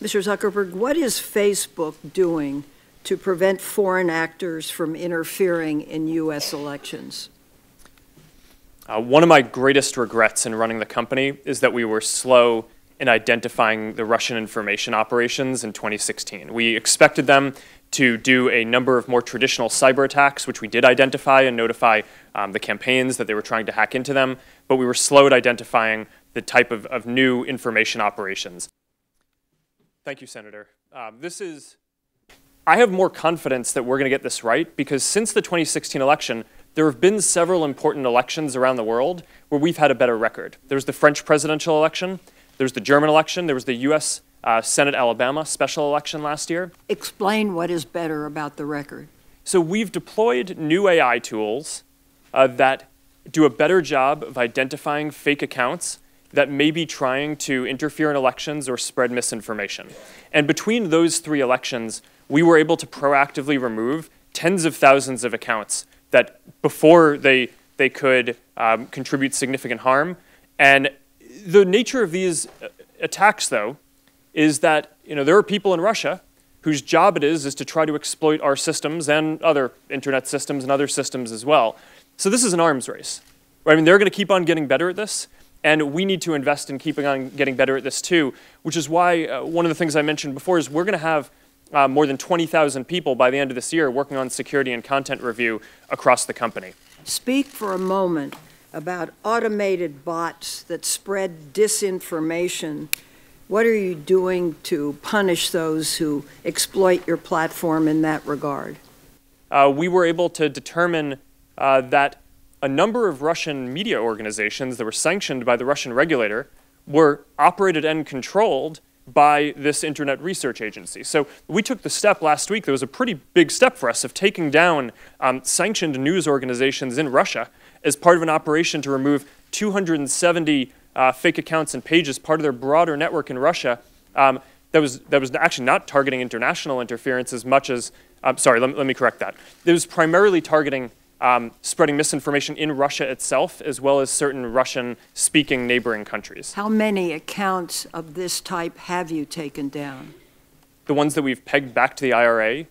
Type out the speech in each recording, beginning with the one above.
Mr. Zuckerberg, what is Facebook doing to prevent foreign actors from interfering in U.S. elections? One of my greatest regrets in running the company is that we were slow in identifying the Russian information operations in 2016. We expected them to do a number of more traditional cyber attacks, which we did identify and notify the campaigns that they were trying to hack into them, but we were slow at identifying the type of new information operations. Thank you, Senator. I have more confidence that we're going to get this right because since the 2016 election, there have been several important elections around the world where we've had a better record. There was the French presidential election, there was the German election, there was the U.S. Senate Alabama special election last year. Explain what is better about the record. So we've deployed new AI tools that do a better job of identifying fake accounts that may be trying to interfere in elections or spread misinformation. And between those three elections, we were able to proactively remove tens of thousands of accounts that before they could contribute significant harm. And the nature of these attacks, though, is that there are people in Russia whose job it is to try to exploit our systems and other internet systems and other systems as well. So this is an arms race. Right? I mean, they're going to keep on getting better at this. And we need to invest in keeping on getting better at this too, which is why one of the things I mentioned before is we're going to have more than 20,000 people by the end of this year working on security and content review across the company. Speak for a moment about automated bots that spread disinformation. What are you doing to punish those who exploit your platform in that regard? We were able to determine that a number of Russian media organizations that were sanctioned by the Russian regulator were operated and controlled by this internet research agency. So we took the step last week, there was a pretty big step for us of taking down sanctioned news organizations in Russia as part of an operation to remove 270 fake accounts and pages, part of their broader network in Russia that was actually not targeting international interference as much as, sorry, let me correct that. It was primarily targeting spreading misinformation in Russia itself, as well as certain Russian-speaking neighboring countries. How many accounts of this type have you taken down? The ones that we've pegged back to the IRA,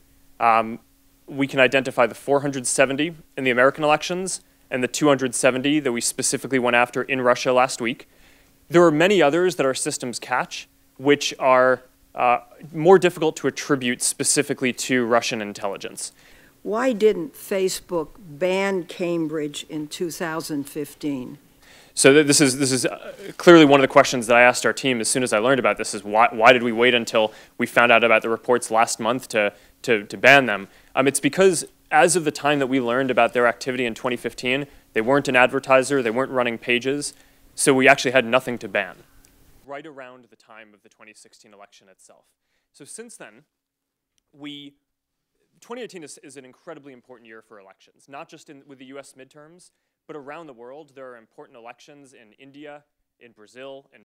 we can identify the 470 in the American elections and the 270 that we specifically went after in Russia last week. There are many others that our systems catch, which are more difficult to attribute specifically to Russian intelligence. Why didn't Facebook ban Cambridge in 2015? So this is clearly one of the questions that I asked our team as soon as I learned about this is why did we wait until we found out about the reports last month to ban them? It's because as of the time that we learned about their activity in 2015, they weren't an advertiser, they weren't running pages, so we actually had nothing to ban. Right around the time of the 2016 election itself. So since then, 2018 is an incredibly important year for elections, not just with the US midterms, but around the world. There are important elections in India, in Brazil, in